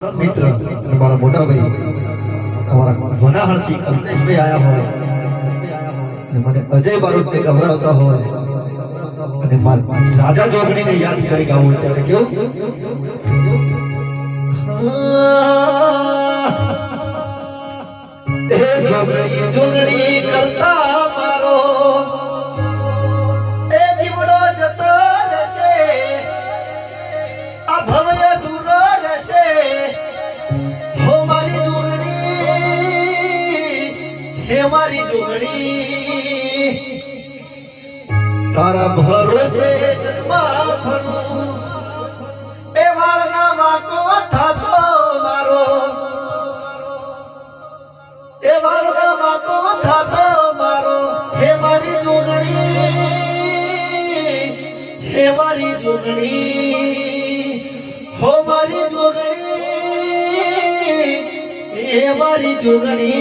मित्र हमारा मोटा भाई हमारा वनाहर थी कल्पेश भाई आया हुआ है मैंने अजय बारूद ने घबराता हुआ है राजा जोगणी ने याद करेगा वो तेरे क्यों ए जोगणी जोगणी करता मारो ए जीवड़ो जतो रसे आ भवय दूरो रसे हो मारी जोगणी हे मारी जोगणी तारा भरोसे माथनु ए वाळना वाको थातो मारो ए वाळना वाको थातो मारो हे मारी जोगणी हो मारी जोगणी हे मारी जोगणी